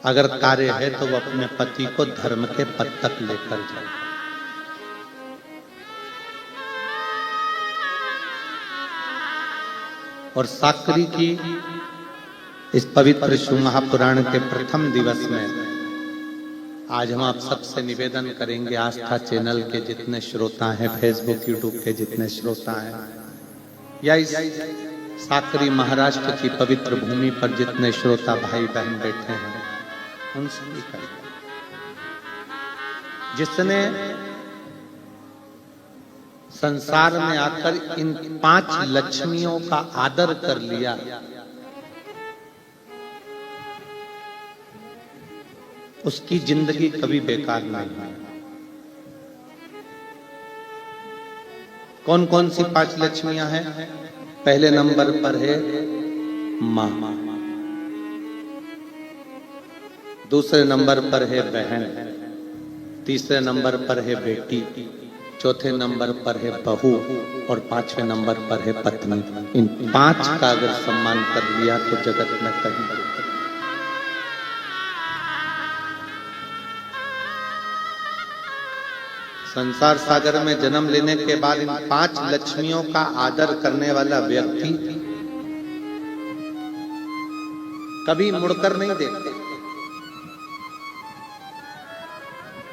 अगर कार्य है तो वो अपने पति को धर्म के पद तक लेकर जाए। और साकरी की इस पवित्र शिव महापुराण के प्रथम दिवस में आज हम आप सबसे निवेदन करेंगे, आस्था चैनल के जितने श्रोता हैं, फेसबुक यूट्यूब के जितने श्रोता हैं, या इस साकरी महाराष्ट्र की पवित्र भूमि पर जितने श्रोता भाई बहन बैठे हैं, उन सभी का जिसने संसार में आकर इन 5 लक्ष्मियों का आदर कर लिया, उसकी जिंदगी कभी बेकार नहीं है। कौन कौन सी 5 लक्ष्मियां हैं? पहले नंबर पर है मां, दूसरे नंबर पर है बहन, तीसरे नंबर पर है बेटी, चौथे नंबर पर है बहू और 5वें नंबर पर है पत्नी। इन 5 का अगर सम्मान कर लिया तो जगत में कहीं संसार सागर में जन्म लेने के बाद इन 5 लक्ष्मियों का आदर करने वाला व्यक्ति कभी मुड़कर नहीं देखते।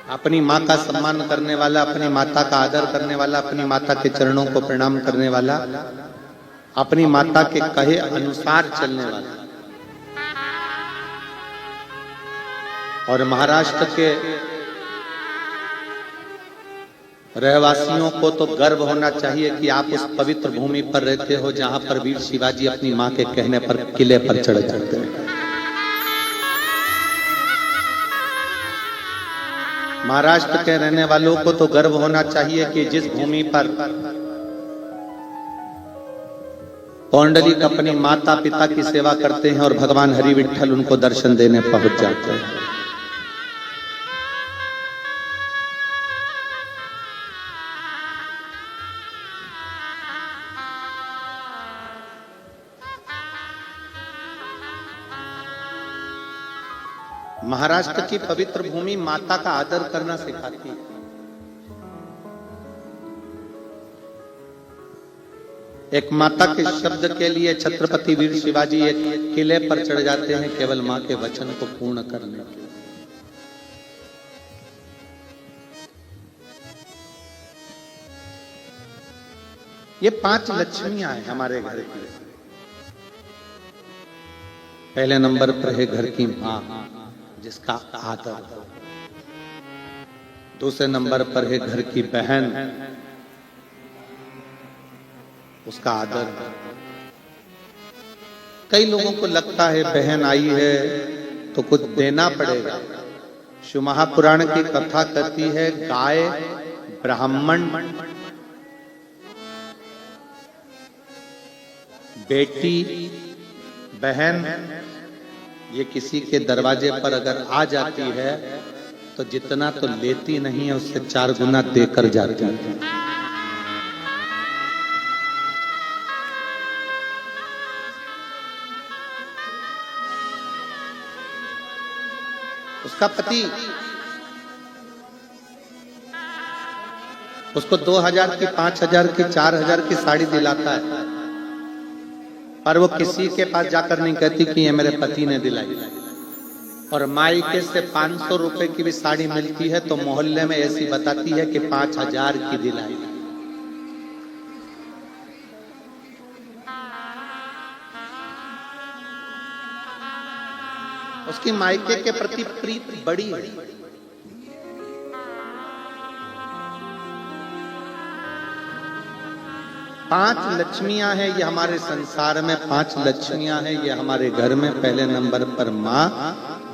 अपनी मां का सम्मान करने वाला, अपनी माता का आदर करने वाला, अपनी माता के चरणों को प्रणाम करने वाला, अपनी माता के कहे अनुसार चलने वाला। और महाराष्ट्र के रहवासियों को तो गर्व होना चाहिए कि आप उस पवित्र भूमि पर रहते हो जहां पर वीर शिवाजी अपनी मां के कहने पर किले पर चढ़ जाते हैं। महाराष्ट्र के रहने वालों को तो गर्व होना चाहिए कि जिस भूमि पर पौंडलिक अपनी माता पिता की सेवा करते हैं और भगवान हरि विठ्ठल उनको दर्शन देने पहुंच जाते हैं। महाराष्ट्र की पवित्र भूमि माता का आदर करना सिखाती है। एक माता के शब्द के लिए छत्रपति वीर शिवाजी एक किले पर चढ़ जाते हैं केवल मां के वचन को पूर्ण करने के लिए। ये 5 लक्ष्मियां हैं हमारे घर की। पहले नंबर पर है घर की मां, जिसका आदर। दूसरे नंबर पर है घर की बहन, उसका आदर। कई लोगों को लगता है बहन आई है तो कुछ देना पड़ेगा। शिव महापुराण की कथा कहती है गाय, ब्राह्मण, बेटी, बहन ये किसी के दरवाजे पर अगर आ जाती है तो जितना तो लेती नहीं है उससे 4 गुना देकर जाती है। उसका पति उसको 2000 की, 5000 की, 4000 की साड़ी दिलाता है, पर वो किसी के पास जाकर नहीं कहती कि ये मेरे पति ने दिलाई। और मायके से 500 रुपए की भी साड़ी मिलती है तो मोहल्ले में ऐसी बताती है कि 5000 की दिलाई। उसकी मायके के प्रति प्रीत बड़ी है। 5 लक्ष्मियां हैं ये हमारे संसार में, 5 लक्ष्मियां हैं ये हमारे घर में। पहले नंबर पर माँ,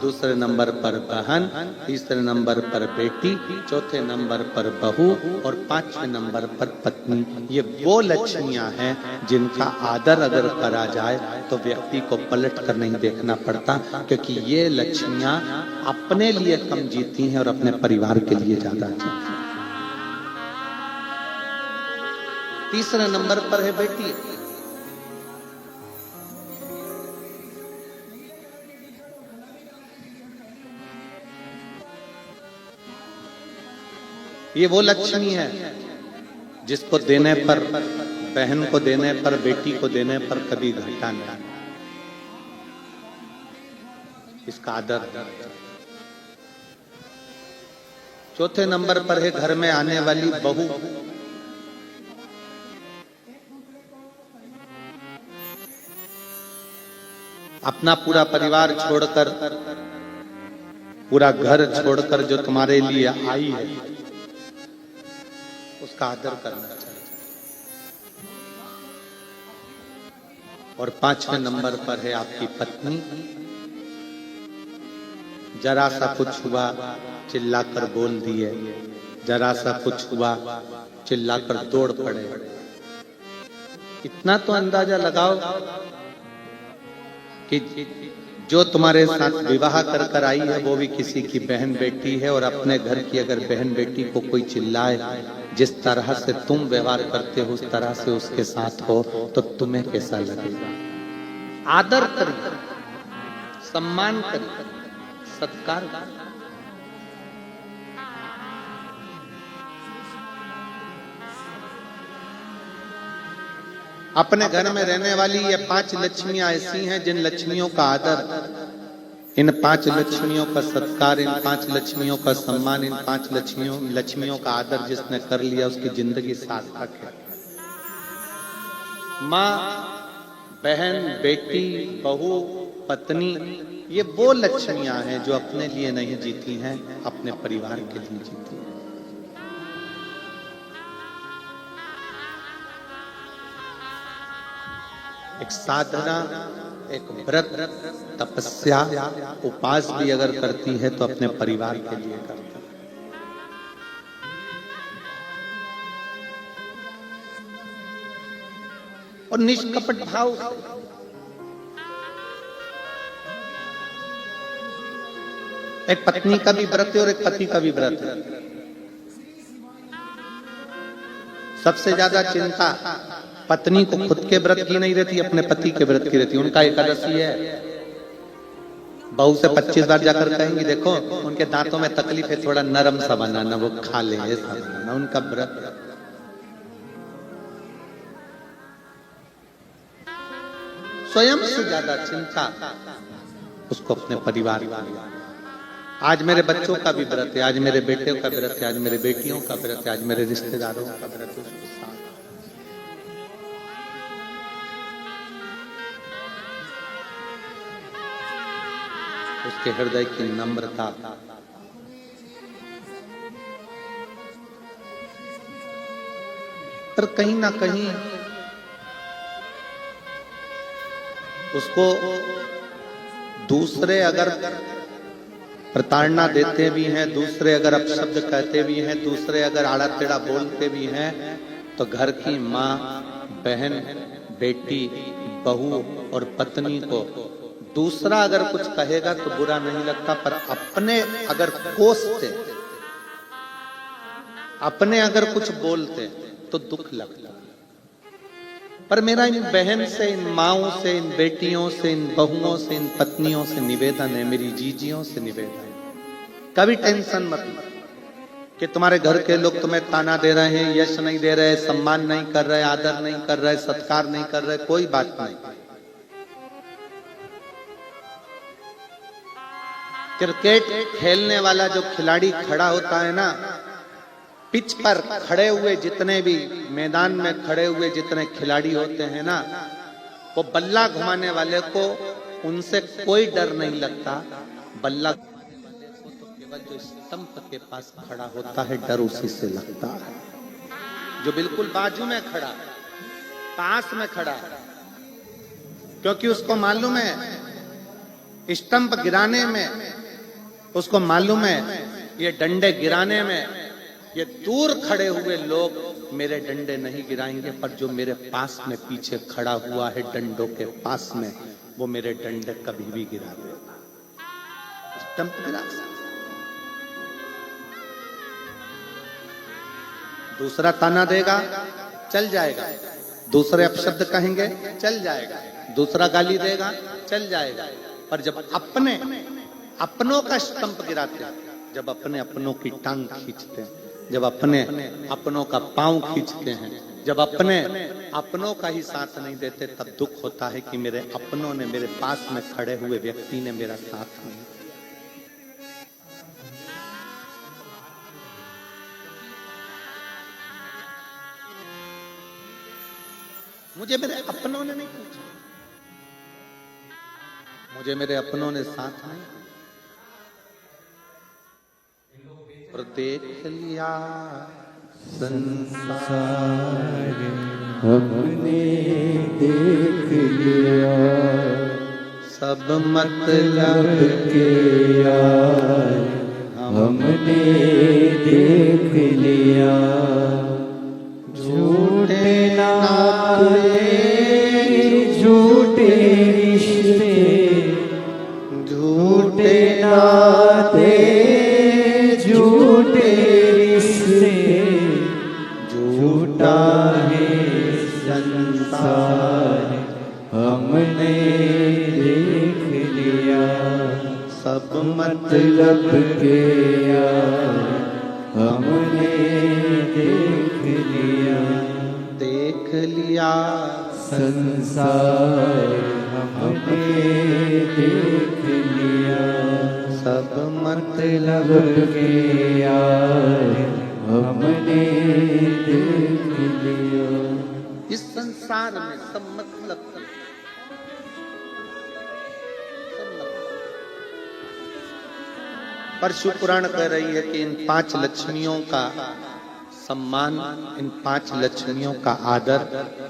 दूसरे नंबर पर बहन, तीसरे नंबर पर बेटी, चौथे नंबर पर बहू और 5वें नंबर पर पत्नी। ये वो लक्ष्मियां हैं जिनका आदर अगर करा जाए तो व्यक्ति को पलट कर नहीं देखना पड़ता, क्योंकि ये लक्ष्मियां अपने लिए कम जीती हैं और अपने परिवार के लिए ज्यादा जीती हैं। तीसरे नंबर पर है बेटी। ये वो लक्ष्मी है जिसको देने पर, बहन को देने पर, बेटी को देने पर कभी घाटा नहीं, इसका आदर। चौथे नंबर पर है घर में आने वाली बहू। अपना पूरा परिवार छोड़कर, पूरा घर छोड़कर जो तुम्हारे लिए आई है, उसका आदर करना चाहिए। और पांचवें नंबर पर है आपकी पत्नी। जरा सा कुछ हुआ चिल्लाकर बोल दिए, जरा सा कुछ हुआ चिल्लाकर दौड़ पड़े। इतना तो अंदाजा लगाओ कि जो तुम्हारे साथ विवाह कर कर आई है वो भी किसी की बहन बेटी है, और अपने घर की अगर बहन बेटी को कोई चिल्लाए, जिस तरह से तुम व्यवहार करते हो उस तरह से उसके साथ हो, तो तुम्हें कैसा लगेगा? आदर करिए, सम्मान करिए, सत्कार करिए। अपने घर में रहने वाली ये 5 लक्ष्मियां ऐसी हैं जिन लक्ष्मियों का आदर, इन 5 लक्ष्मियों का सत्कार, इन 5 लक्ष्मियों का सम्मान, इन 5 लक्ष्मियों का आदर जिसने कर लिया उसकी जिंदगी सार्थक है। माँ, बहन, बेटी, बहू, पत्नी, ये वो लक्ष्मियां हैं जो अपने लिए नहीं जीती हैं, अपने परिवार के लिए जीती हैं। एक साधना, एक व्रत, तपस्या, उपास भी अगर करती है तो अपने परिवार के लिए करती है। और निष्कपट भाव, एक पत्नी का भी व्रत है और एक पति का भी व्रत है। सबसे ज्यादा चिंता पत्नी को खुद के व्रत की नहीं रहती, अपने पति के व्रत की रहती। उनका एकादशी है, बहू से 25 बार जाकर कहेंगी देखो उनके दांतों में तकलीफ है, थोड़ा नरम सा बनाना, वो खा ले, ऐसा बनाना उनका व्रत। स्वयं से ज्यादा चिंता उसको अपने परिवार की। आज मेरे बच्चों का भी व्रत है, आज मेरे बेटे का व्रत है, आज मेरे बेटियों का व्रत है, आज मेरे रिश्तेदारों का व्रत है। उसके हृदय की नम्रता, पर कहीं ना कहीं उसको दूसरे अगर प्रताड़ना देते भी हैं, दूसरे अगर अपशब्द कहते भी हैं, दूसरे अगर आड़ा टेढ़ा बोलते भी हैं, तो घर की माँ, बहन, बेटी, बहू और पत्नी को दूसरा अगर कुछ कहेगा तो बुरा नहीं लगता, पर अपने अगर कोसते, अपने अगर कुछ बोलते तो दुख लगता। पर मेरा इन बहन से, इन माओं से, इन बेटियों से, इन बहुओं से, इन पत्नियों से निवेदन है, मेरी जीजियों से निवेदन है, कभी टेंशन मत लो कि तुम्हारे घर के लोग तुम्हें ताना दे रहे हैं, यश नहीं दे रहे, सम्मान नहीं कर रहे, आदर नहीं कर रहे, सत्कार नहीं कर रहे, कोई बात नहीं। क्रिकेट खेलने वाला जो खिलाड़ी खड़ा होता है ना, पिच पर खड़े हुए जितने भी मैदान में खड़े हुए जितने खिलाड़ी होते हैं ना, वो बल्ला घुमाने वाले को उनसे कोई डर नहीं लगता। बल्ला घुमाने वाले को तो केवल जो स्टंप के पास खड़ा होता है डर उसी से लगता है, जो बिल्कुल बाजू में खड़ा, पास में खड़ा, क्योंकि उसको मालूम है स्टंप गिराने में, उसको मालूम है ये डंडे गिराने में ये दूर खड़े हुए लोग मेरे डंडे नहीं गिराएंगे, पर जो मेरे पास में पीछे खड़ा हुआ है डंडों के पास में, वो मेरे डंडे कभी भी गिरा देगा। स्टंप गिरा, दूसरा ताना देगा चल जाएगा, दूसरे अपशब्द कहेंगे चल जाएगा, दूसरा गाली देगा चल जाएगा, पर जब अपनों का स्टंप गिराते हैं, जब अपने अपनों की टांग खींचते हैं, जब अपने अपनों का पांव खींचते हैं, जब अपने अपनों का ही साथ नहीं देते, तब दुख होता है कि मेरे अपनों ने, मेरे पास में खड़े हुए व्यक्ति ने मेरा साथ नहीं दिया। मुझे मेरे अपनों ने नहीं पूछा, मुझे मेरे अपनों ने साथ नहीं, और देख लिया संसार हमने देख लिया, सब मतलब के यार हमने देख लिया, झूठे नाते झूठे रिश्ते, झूठे नाते झूठे रिश्ते, झूठा है संसार हमने देख लिया, सब मतलब के यार हमने देख लिया, देख लिया संसार हमने देख लिया, सब मतलब के यार हमने देख लिया। इस संसार में सब मतलब, पर शिव पुराण कह रही है कि इन 5 लक्ष्मियों का सम्मान, इन 5 लक्ष्मियों का आदर,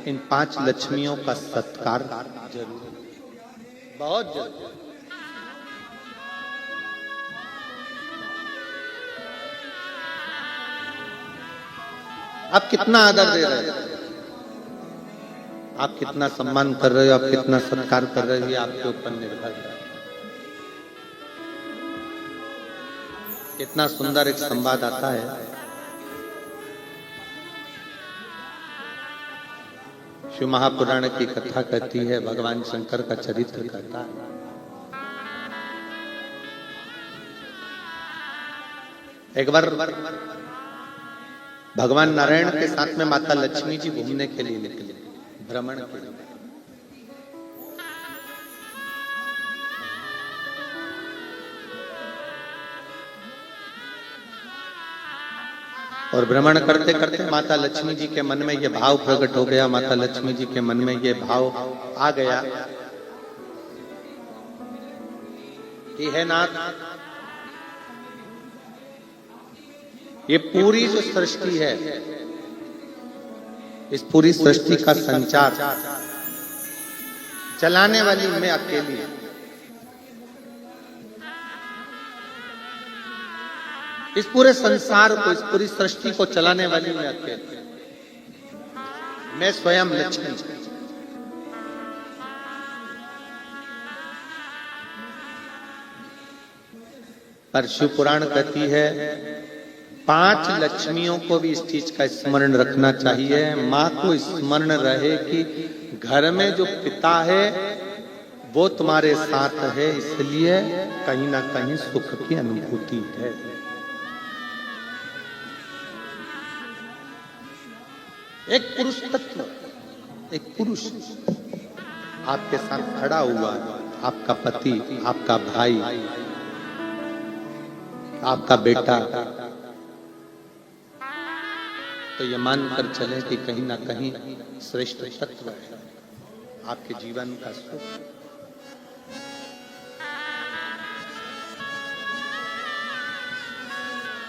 इन 5 लक्ष्मियों का सत्कार जरूर, बहुत जरूर। आप कितना आदर दे रहे हो, आप कितना सम्मान कर रहे हो, आप कितना सत्कार कर रहे हो, ये आपके ऊपर निर्भर है। कितना सुंदर एक संवाद आता है, शिव महापुराण की कथा कहती है, भगवान शंकर का चरित्र कहता है। एक बार भगवान नारायण के साथ में माता लक्ष्मी जी घूमने के लिए निकले, भ्रमण के लिए। और भ्रमण करते करते माता लक्ष्मी जी के मन में ये भाव प्रकट हो गया, माता लक्ष्मी जी के मन में ये भाव आ गया कि है नाथ, ये पूरी जो सृष्टि है, इस पूरी सृष्टि का संचार चलाने वाली मैं अकेली हूं। इस पूरे संसार को, इस पूरी सृष्टि को चलाने वाली मैं अकेली, मैं स्वयं लक्ष्मी। पर शिव पुराण कहती है 5 लक्ष्मियों को भी इस चीज का स्मरण रखना चाहिए। माँ को स्मरण रहे कि घर में जो पिता है वो तुम्हारे साथ है, इसलिए कहीं ना कहीं सुख की अनुभूति है। एक पुरुष तत्व, एक पुरुष आपके साथ खड़ा हुआ, आपका पति, आपका भाई, आपका बेटा, तो ये मानकर चले कि कहीं ना कहीं श्रेष्ठ तत्व है आपके जीवन का सुख।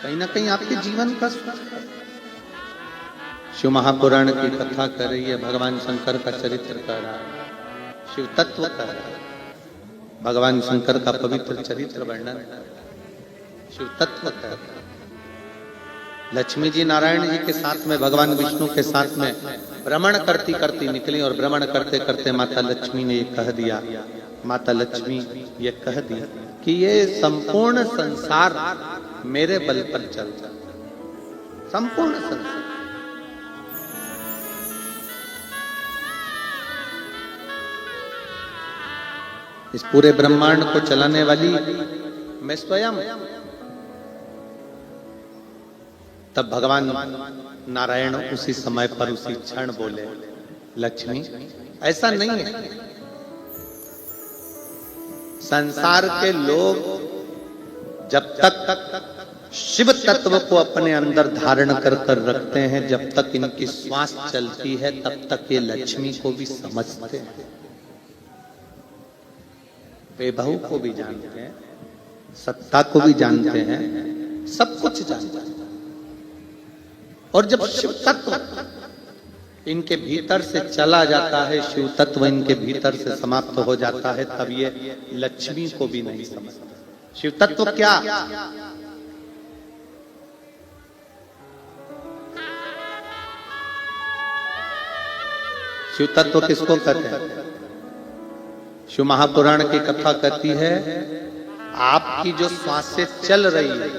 कहीं ना कहीं आपके जीवन का सुख है। शिव महापुराण की कथा कर रही है, भगवान शंकर का चरित्र कर रहा है, शिव तत्व कर रहा है, भगवान शंकर का पवित्र चरित्र वर्णन कर रहा है, शिव तत्व कर रहा है। लक्ष्मी जी नारायण जी के साथ में, भगवान विष्णु के साथ में भ्रमण करती करती निकली, और भ्रमण करते करते माता लक्ष्मी ने ये कह दिया, माता लक्ष्मी ये कह दी कि ये संपूर्ण संसार मेरे बल पर चलता, संपूर्ण संसार। इस पूरे ब्रह्मांड को चलाने वाली मैं स्वयं। तब भगवान नारायण उसी समय पर उसी क्षण बोले, लक्ष्मी ऐसा नहीं है। संसार के लोग जब तक शिव तत्व को अपने अंदर धारण कर कर रखते हैं, जब तक इनकी श्वास चलती है तब तक ये लक्ष्मी को भी समझते हैं, बेबहू को भी जानते हैं, सत्ता को भी जानते हैं, सब कुछ जानते हैं। और जब शिव तत्व इनके भीतर से चला जाता है, शिव तत्व इनके भीतर से समाप्त हो जाता है, तब ये लक्ष्मी को भी नहीं समझते। शिव तत्व क्या? शिव तत्व किसको कहते हैं? शिव महापुराण की कथा कहती है, आपकी जो श्वासें चल रही है,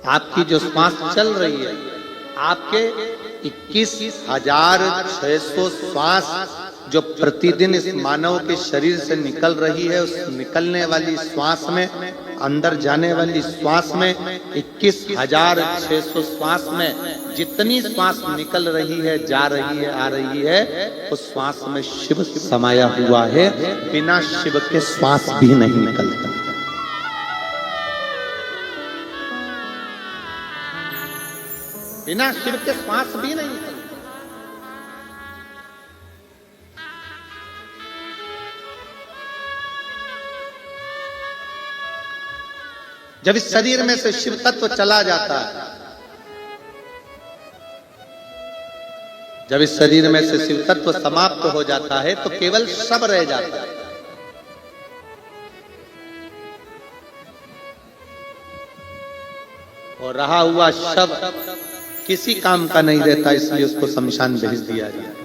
आपकी जो श्वास चल रही है, आपके 21,600 श्वास जो प्रतिदिन इस मानव के शरीर से निकल रही है, उस निकलने वाली श्वास में, अंदर जाने वाली श्वास में, 21,600 श्वास में जितनी श्वास निकल रही है, जा रही है, आ रही है, उस श्वास में शिव समाया हुआ है। बिना शिव के श्वास भी नहीं निकलता। बिना शिव के श्वास भी नहीं निकलता। जब इस शरीर में से शिव तत्व चला जाता है, जब इस शरीर में से शिव तत्व समाप्त हो जाता है, तो केवल शव रह जाता है। और रहा हुआ शव किसी काम का नहीं रहता, इसलिए उसको शमशान भेज दिया जाता है।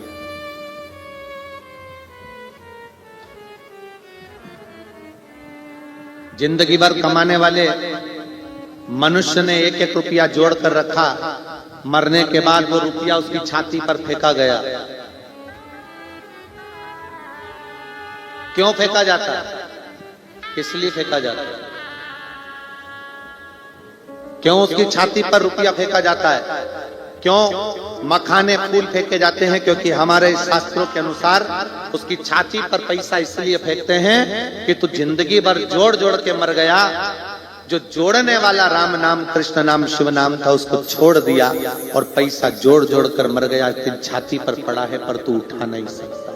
जिंदगी भर कमाने वाले मनुष्य ने 1-1 रुपया जोड़ कर रखा, मरने के बाद वो रुपया उसकी छाती पर फेंका गया। क्यों फेंका जाता है? किस लिए फेंका जाता है? क्यों उसकी छाती पर रुपया फेंका जाता है? क्यों मखाने फूल फेंके जाते हैं? क्योंकि हमारे शास्त्रों के अनुसार उसकी छाती पर पैसा इसलिए फेंकते हैं कि तू जिंदगी भर जोड़ जोड़ के मर गया, जो जोड़ने वाला राम नाम, कृष्ण नाम, शिव नाम था, उसको छोड़ दिया और पैसा जोड़ जोड़ कर मर गया। तेरी छाती पर पड़ा है पर तू उठा नहीं सकता।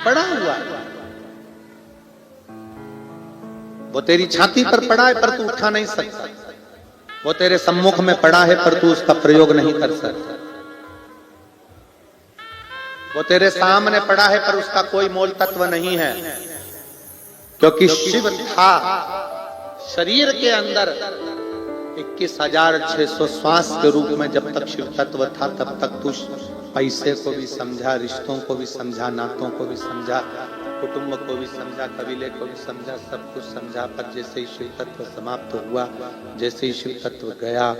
पड़ा हुआ है, वो तेरी छाती पर पड़ा है पर तू उठा नहीं सकता। वो तेरे सम्मुख में पड़ा है पर तू उसका प्रयोग नहीं कर सकता। वो तेरे सामने पड़ा है पर उसका कोई मोल तत्व नहीं है, क्योंकि शिव था शरीर के अंदर 21,600 श्वास के रूप में। जब तक शिव तत्व था तब तक तू पैसे को भी समझा, रिश्तों को भी समझा, नातों को भी समझा, कुटुंब को भी समझा, कबीले को भी समझा, सब कुछ समझा। पर जैसे ही शिव तत्व समाप्त हुआ, जैसे ही शिव तत्व गया,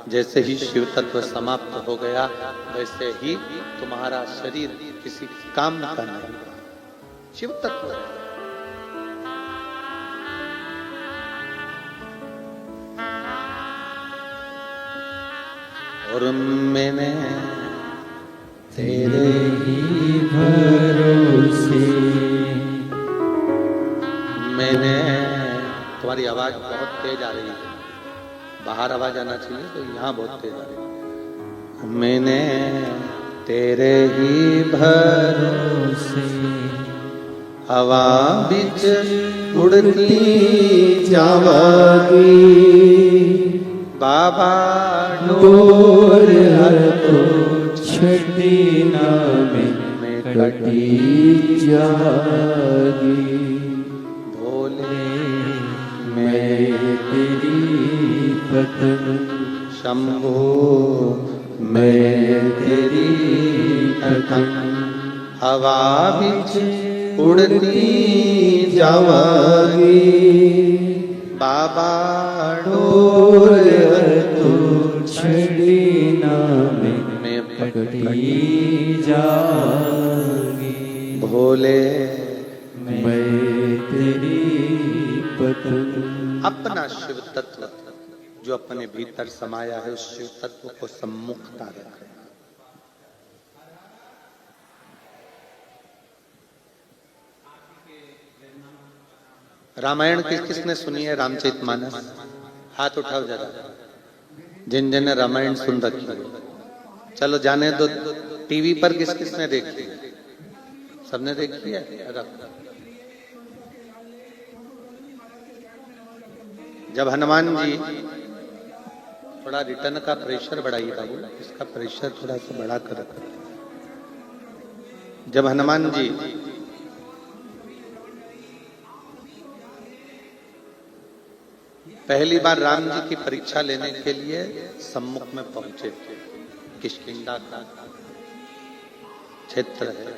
जैसे ही शिव तत्व समाप्त हो गया, वैसे ही तुम्हारा शरीर किसी काम का नहीं। शिव तत्व और मैंने तेरे ही भरोसे, मैंने, तुम्हारी आवाज बहुत तेज आ रही है, बाहर आवाज आना चाहिए, तो यहाँ बहुत तेज आ रही है। मैंने तेरे ही भरोसे हवा बिच उड़ती जावागी, बाबा डोर हर तो छड़ी ना में कटी जागी। भोले मैं तेरी पत्नी शंभो, मैं तेरी पत्नी हवा बिच उड़ती जावागी, बाबा डोर तो छड़ी ना में कटी जागी। भोले मैं तेरी पतंग। अपना शिव तत्व जो अपने भीतर समाया है उस शिव तत्व को सम्मुखता रखें। रामायण किसने सुनी है? रामचरितमानस। हाथ उठाओ जरा जिन जिन ने रामायण सुन रखी है। चलो जाने दो, टीवी पर किसने देखी है? सबने देखी है? जब हनुमान जी, थोड़ा रिटर्न का प्रेशर बढ़ाइए बाबू, इसका प्रेशर थोड़ा सा बढ़ा कर रखो। जब हनुमान जी पहली बार राम जी की परीक्षा लेने के लिए सम्मुख में पहुंचे, किष्किंधा का क्षेत्र है,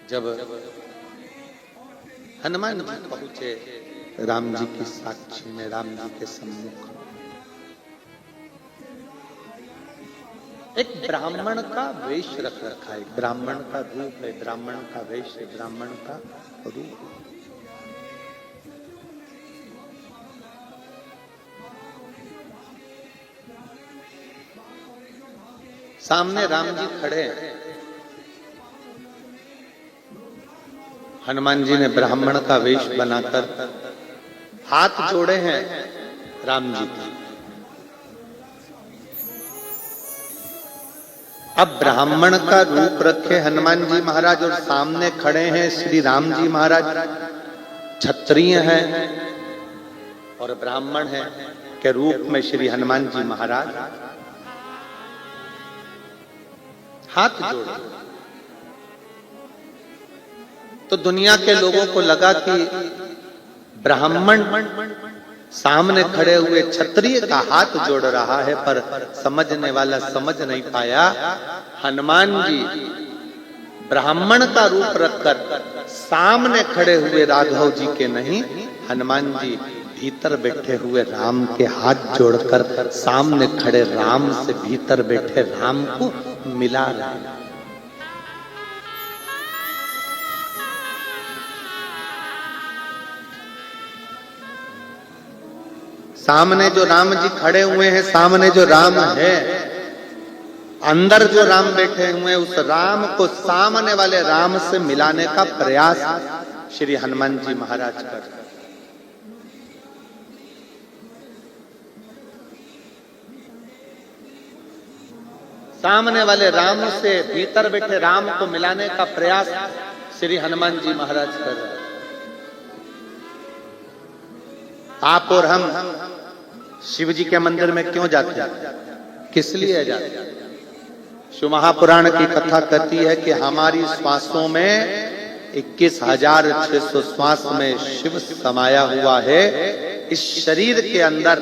जब हनुमान जी पहुंचे राम जी की साक्षी में, राम जी के सम्मुख, एक ब्राह्मण का वेश रख रखा है, ब्राह्मण का रूप है, ब्राह्मण का वेश है, ब्राह्मण का रूप। सामने राम जी खड़े हैं, हनुमान जी ने ब्राह्मण का वेश बनाकर हाथ जोड़े हैं राम जी के। अब ब्राह्मण का रूप रखे हनुमान जी महाराज और सामने खड़े हैं श्री राम जी महाराज, क्षत्रिय हैं और ब्राह्मण हैं के रूप में श्री हनुमान जी महाराज हाथ जोड़े। तो दुनिया के लोगों को लगा कि ब्राह्मण सामने खड़े हुए क्षत्रिय का हाथ जोड़ रहा है, पर समझने वाला समझ नहीं पाया हनुमान जी ब्राह्मण का रूप रखकर सामने खड़े हुए राघव जी के नहीं, हनुमान जी भीतर बैठे हुए राम के हाथ जोड़कर सामने खड़े राम से भीतर बैठे राम को मिला रहे। सामने जो राम जी खड़े हुए हैं, सामने जो राम है, अंदर जो राम बैठे हुए हैं, उस राम को सामने वाले राम से मिलाने का प्रयास श्री हनुमान जी महाराज कर रहे हैं। सामने वाले राम से भीतर बैठे राम को मिलाने का प्रयास श्री हनुमान जी महाराज कर रहे हैं। आप और हम शिव जी के मंदिर में क्यों जाते हैं? किस लिए जाते हैं? शिव महापुराण की कथा कहती है कि हमारी श्वासों में 21,600 श्वास में शिव समाया हुआ है। इस शरीर के अंदर,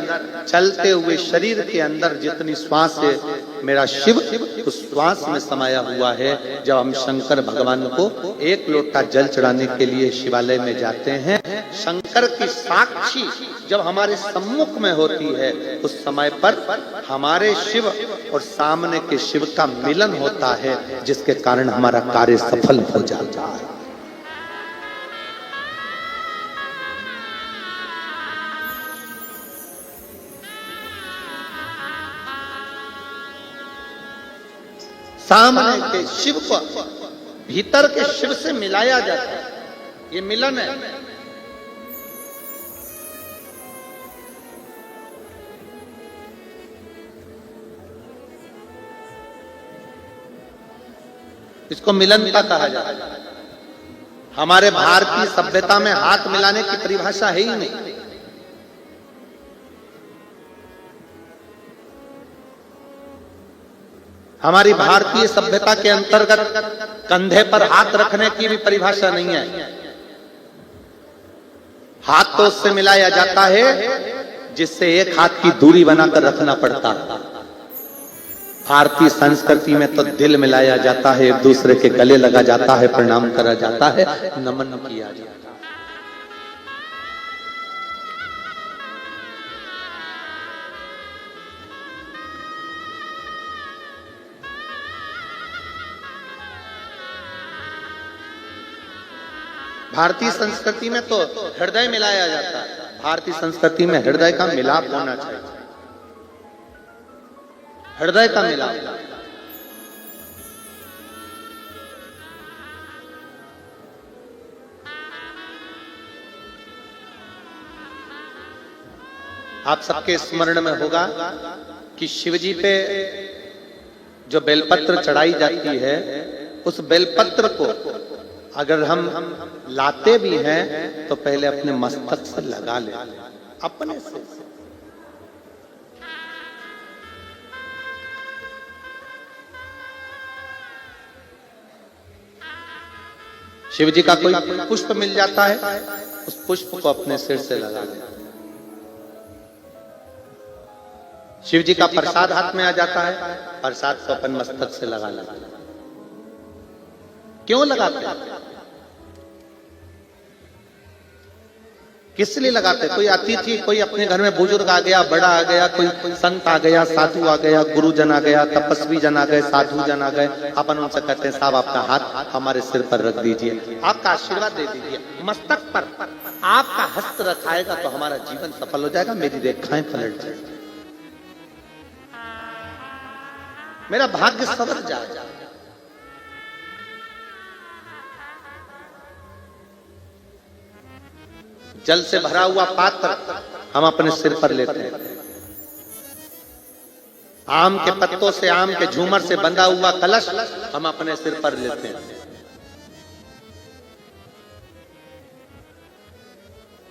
चलते हुए शरीर के अंदर जितनी श्वास है, मेरा शिव उस श्वास में समाया हुआ है। जब हम शंकर भगवान को एक लोटा जल चढ़ाने के लिए शिवालय में जाते हैं, शंकर की साक्षी जब हमारे सम्मुख में होती है, उस समय पर हमारे शिव और सामने के शिव का मिलन होता है, जिसके कारण हमारा कार्य सफल हो जाता है। सामने के शिव को भीतर के शिव से मिलाया जाता है, ये मिलन है। इसको मिलनता कहा जाता है। हमारे भारतीय सभ्यता में हाथ मिलाने की परिभाषा है ही नहीं। हमारी भारतीय सभ्यता के अंतर्गत कंधे पर हाथ रखने की भी परिभाषा नहीं है। हाथ तो उससे मिलाया जाता है जिससे एक हाथ की दूरी बनाकर रखना पड़ता है। भारतीय संस्कृति में तो दिल मिलाया जाता है, एक दूसरे के गले लगा जाता है, प्रणाम करा जाता है, नमन किया जाता है। भारतीय संस्कृति में तो हृदय मिलाया जाता है, भारतीय संस्कृति में हृदय का मिलाप होना चाहिए, हृदय का मिलाप। आप सबके स्मरण में होगा कि शिवजी पे जो बेलपत्र चढ़ाई जाती है, उस बेलपत्र को अगर हम लाते भी हैं तो पहले अपने मस्तक से लगा ले, अपने से। शिवजी का कोई पुष्प मिल जाता है, उस पुष्प को अपने सिर से लगा ले। शिव जी का प्रसाद हाथ में आ जाता है, प्रसाद को अपन मस्तक से लगा लेते हैं। क्यों लगाते हैं? किस लिए लगाते हैं? कोई अतिथि, कोई अपने घर में बुजुर्ग आ गया, बड़ा आ गया, कोई संत आ गया, साधु आ गया, गुरुजन आ गया, तपस्वी जन आ गए, साधु जन आ गए, अपन उनसे कहते हैं साहब आपका हाथ हमारे सिर पर रख दीजिए, आपका आशीर्वाद दे दीजिए, मस्तक पर आपका हस्त रखाएगा तो हमारा जीवन सफल हो जाएगा, मेरी रेखाएं पलट जाएगी, मेरा भाग्य सवर जाएगा। जल से भरा हुआ पात्र हम अपने सिर पर लेते हैं, आम के पत्तों से, आम के झूमर से बंधा हुआ कलश हम अपने सिर पर लेते हैं,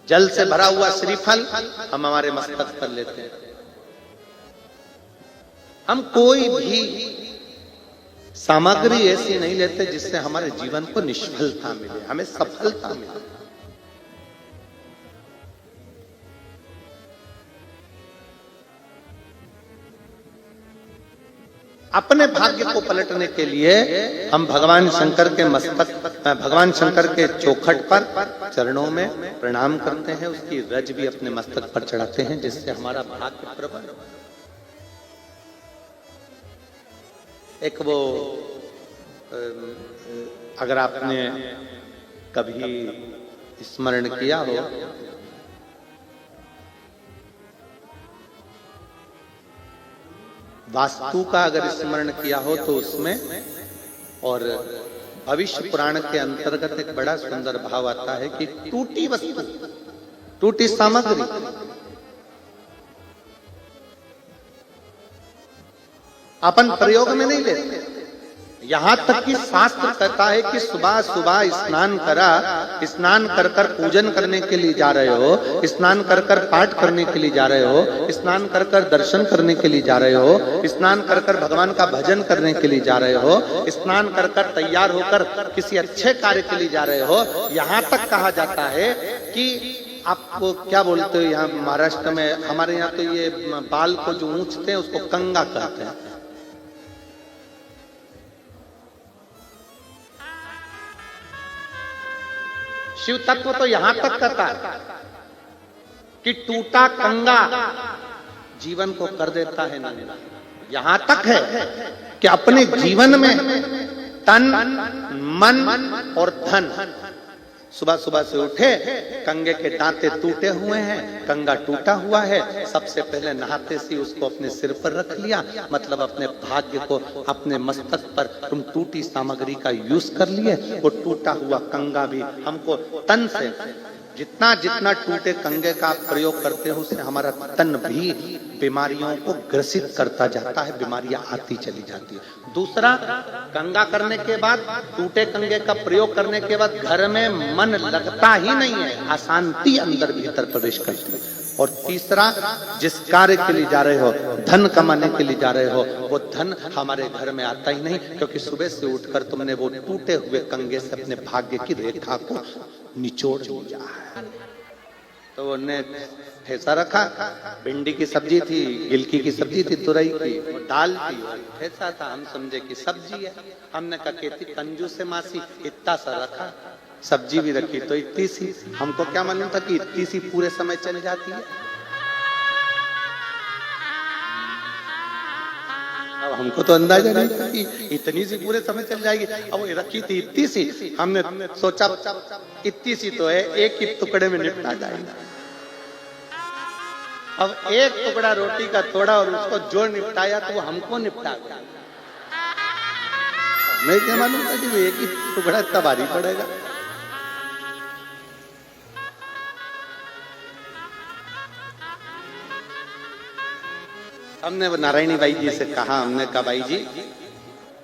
जल से भरा हुआ श्रीफल हम हमारे मस्तक पर लेते हैं। हम कोई भी सामग्री ऐसी नहीं लेते जिससे हमारे जीवन को निष्फलता मिले, हमें सफलता मिले। अपने भाग्य को पलटने के लिए हम भगवान शंकर के मस्तक, भगवान शंकर के चौखट पर चरणों में प्रणाम करते हैं, उसकी रज भी अपने मस्तक पर चढ़ाते हैं, जिससे हमारा भाग्य प्रबल। एक वो अगर आपने कभी स्मरण किया हो, वास्तु का अगर स्मरण किया हो तो उसमें, और भविष्य पुराण के अंतर्गत एक बड़ा सुंदर भाव आता है कि टूटी वस्तु, टूटी सामग्री, अपन प्रयोग में नहीं लेते। यहां तक कि शास्त्र कहता है कि सुबह सुबह स्नान करा, स्नान कर कर पूजन करने के लिए जा रहे हो, स्नान कर कर पाठ करने के लिए जा रहे हो, स्नान कर कर दर्शन करने के लिए जा रहे हो, स्नान कर कर भगवान का भजन करने के लिए जा रहे हो, स्नान कर कर तैयार होकर किसी अच्छे कार्य के लिए जा रहे हो। यहां तक कहा जाता है कि आपको क्या बोलते हो, यहाँ महाराष्ट्र में, हमारे यहाँ तो ये बाल को जो ऊंचते हैं उसको कंगा कहते हैं। शिव तत्व तो यहां तक कहता है कि टूटा कंगा जीवन को कर देता है ना। यहां तक है कि अपने जीवन में तन, मन और धन, सुबह सुबह से उठे, कंगे के दांते टूटे हुए हैं, कंगा टूटा हुआ है, सबसे पहले नहाते से उसको अपने सिर पर रख लिया, मतलब अपने भाग्य को अपने मस्तक पर तुम टूटी सामग्री का यूज कर लिए। वो टूटा हुआ कंगा भी हमको तन से, जितना जितना टूटे कंगे का प्रयोग करते हो उससे हमारा तन भी बीमारियों को ग्रसित करता जाता है, बीमारियां आती चली जाती है। दूसरा, कंगा करने के बाद, टूटे कंगे का प्रयोग करने के बाद घर में मन लगता ही नहीं है, अशांति अंदर भीतर प्रवेश करती है। और तीसरा, जिस कार्य के लिए जा रहे हो, धन कमाने के लिए जा रहे हो, वो धन हमारे घर में आता ही नहीं, क्योंकि सुबह से उठकर तुमने वो टूटे हुए कंगे से अपने भाग्य की रेखा को निचोड़ दिया है। तो उन्हें ठेसा रखा, भिंडी की सब्जी थी, गिलकी की सब्जी थी, तुरई की, दाल थी, ठेसा था, हम समझे कि सब्जी है। हमने कहा कि कंजूस से मासी, इतना सा रखा, सब्जी भी रखी तो इतनी सी, हमको क्या मालूम था कि इतनी सी पूरे समय चल जाती है। अब हमको तो अंदाजा नहीं था कि इतनी सी पूरे समय चल जाएगी। अब वो रखी थी इतनी सी, हमने सोचा इतनी सी तो है, एक ही टुकड़े में निपटा जाएगा। अब एक टुकड़ा रोटी का तोड़ा और उसको जो निपटाया तो वो हमको निपटा गया। मैं क्या मालूम था कि वो एक ही टुकड़ा इतना भारी पड़ेगा। हमने नारायणी बाई जी से कहा, हमने कहा बाई जी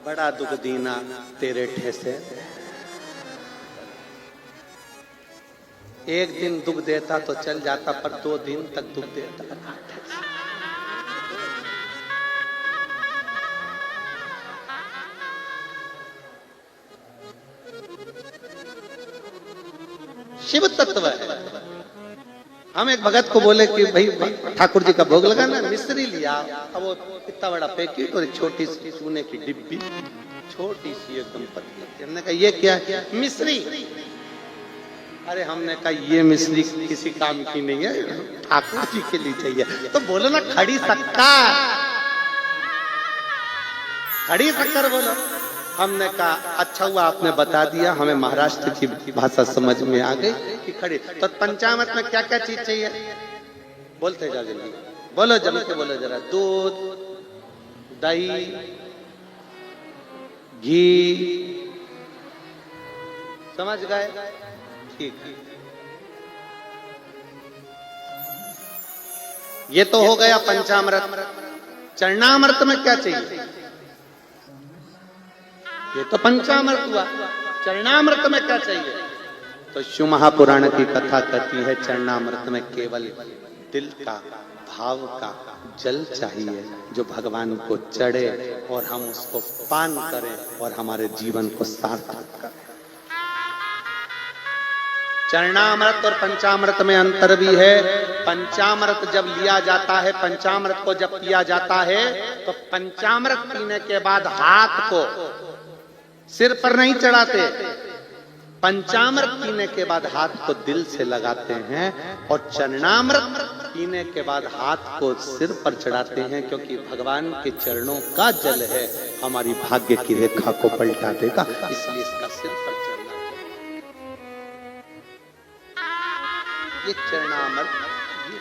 बड़ा दुख दीना तेरे ठेसे, एक दिन दुख देता तो चल जाता पर 2 दिन तक दुख देता। शिव तत्व है। हम एक भगत को बोले कि भाई ठाकुर जी का भोग लगाना, मिश्री लिया। अब वो इतना बड़ा पैकेट और एक छोटी सी चूने की डिब्बी, छोटी सी एकदम पतली। हमने कहा ये क्या है? मिश्री। अरे हमने कहा ये मिश्री किसी काम की नहीं है, ठाकुर जी के लिए चाहिए। तो बोलो ना खड़ी शक्कर, खड़ी शक्कर बोलो। हमने कहा अच्छा हुआ आपने बता दिया, हमें महाराष्ट्र की भाषा समझ में आ गई कि खड़ी। तो पंचामृत में क्या क्या चीज चाहिए? बोलते जा जल्दी, बोलो जम के बोलो जरा। दूध, दही, घी, समझ गए? ठीक है, ये तो हो गया पंचामृत। चरणामृत में क्या चाहिए? ये तो पंचामृत हुआ। चरणामृत में क्या चाहिए? तो शिव महापुराण की कथा कहती है चरणामृत में केवल दिल का, भाव का जल चाहिए, जो भगवान को चढ़े और हम उसको पान करें और हमारे जीवन को सार्थक करें। चरणामृत और पंचामृत में अंतर भी है। पंचामृत जब लिया जाता है, पंचामृत को जब पिया जाता है, तो पंचामृत पीने के बाद हाथ को सिर पर नहीं चढ़ाते, पंचामृत पीने के बाद हाथ को दिल से लगाते हैं। और चरणामृत पीने के बाद हाथ को सिर पर चढ़ाते हैं, क्योंकि भगवान के चरणों का जल है, हमारी भाग्य की रेखा को पलटा देगा, इसलिए इसका सिर पर चढ़ना चाहिए। ये चरणामृत, ये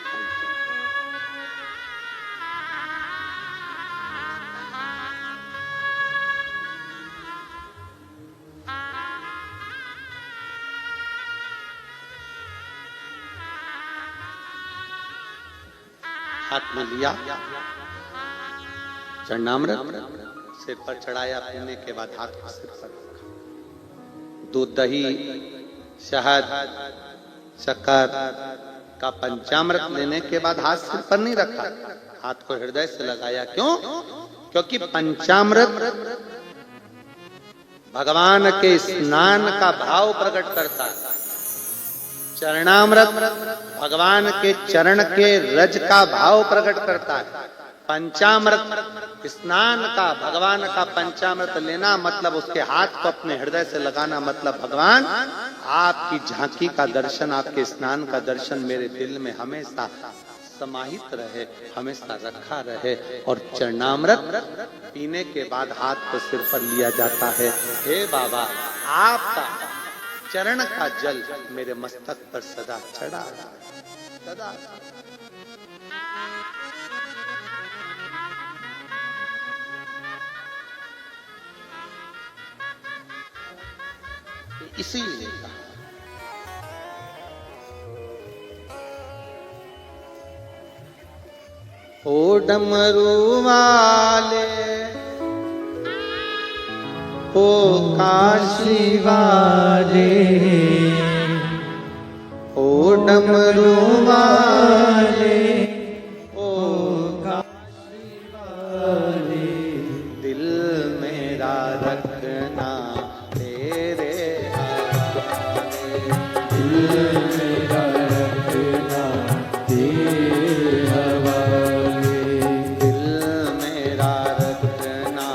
हाथ में लिया चरणामृत, सिर पर चढ़ाया, पीने के बाद हाथ को सिर पर रखा। दूध, दही, शहद, शक्कर का पंचामृत लेने के बाद हाथ सिर पर नहीं रखा, हाथ को हृदय से लगाया। क्यों? क्योंकि पंचामृत भगवान के स्नान का भाव प्रकट करता है। चरणामृत भगवान के चरण के रज का भाव प्रकट करता है। पंचामृत स्नान का, भगवान का पंचामृत लेना मतलब उसके हाथ को अपने हृदय से लगाना, मतलब भगवान आपकी झांकी का दर्शन, आपके स्नान का दर्शन मेरे दिल में हमेशा समाहित रहे, हमेशा रखा रहे। और चरणामृत पीने के बाद हाथ को सिर पर लिया जाता है। हे बाबा, आपका चरण का जल मेरे मस्तक पर सदा चढ़ा सदा। इसीलिए कहा ओ डमरू वाले, ओ काशी वाले, ओ डमरू वाले, ओ काशी वाले, दिल मेरा रखना तेरे हवाले, दिल मेरा रखना तेरे हवाले, दिल मेरा रखना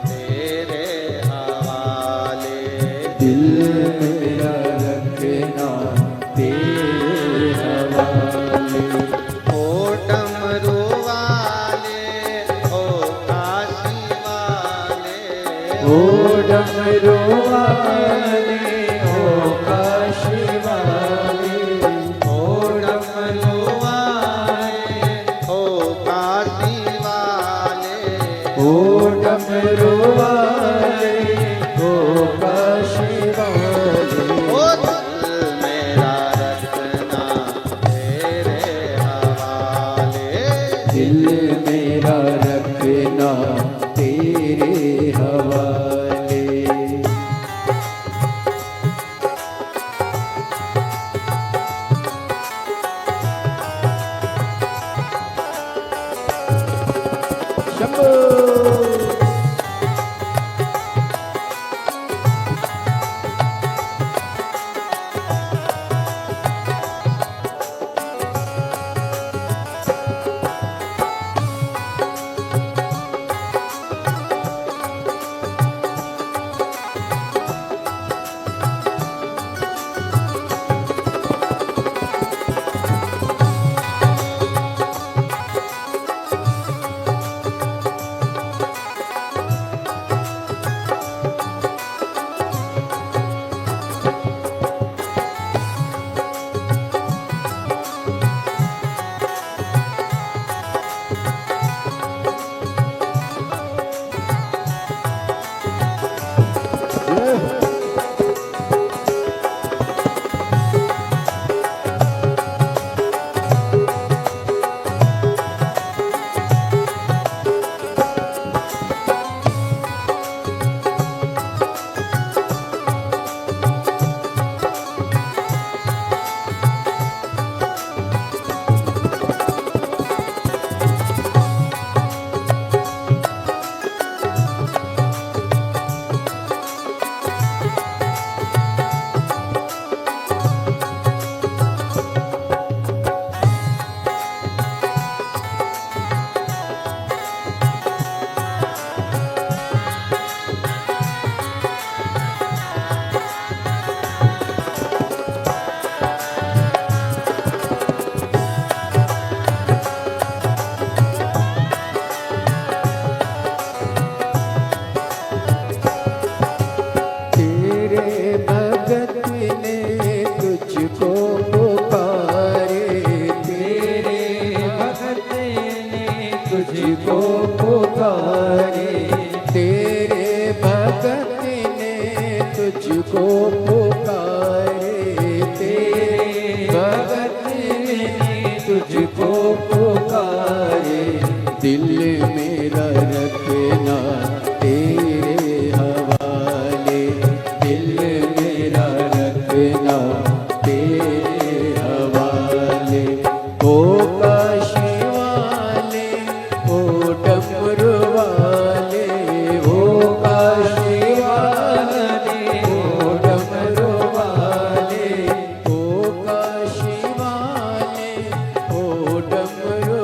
तेरे हवाले, दिल मेरा रखना तेरे हवाले। डमरू वाले ओ काशी वाले ओ डमरू वाले ओ काशी वाले ओ डमरू वाले ओ काशी वाले ओ दिल मेरा रखना तेरे हवाले दिल मेरा रखना तेरे हवाले शंभो तुझको पुकारे तेरे भगत ने तुझको पुकारे तेरे भगत ने तुझको पुकारे दिल मेरा रखना तेरे हवाले दिल मेरा रखना तेरे हवाले ओ काशी वाले ओ डमरू वाले ओ काशी वाले ओ डमरू वाले ओ काशी वाले ओ डमरू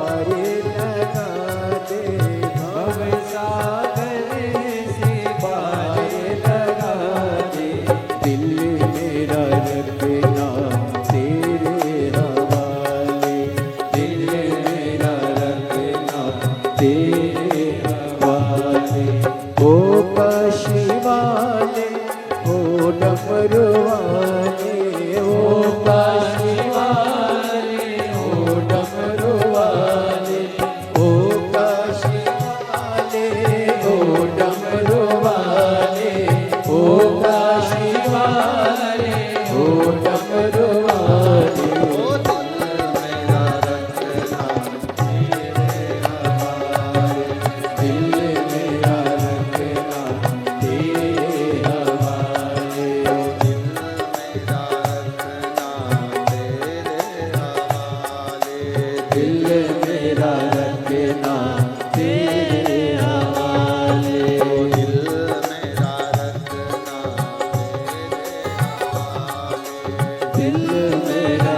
पारे लगा दे, भव सागर से पारे लगा दे। दिल मेरा रखना तेरे हवाले, दिल मेरा रखना तेरे हवाले। ओ काशी वाले, ओ डमरू वाले, ओ काशी वाले, ओ डमरू वाले, ओ काशी वाले, ओ डमरू वाले, ओ काशी वाले, ओ डमरू वाले। ओ दिल मेरा रखना तेरे हवाले, दिल मेरा रखना तेरे हवाले, दिल मेरा रखना तेरे हवाले, दिल मेरा रखना तेरे हवाले, दिल मेरा रखना तेरे हवाले, दिल मेरा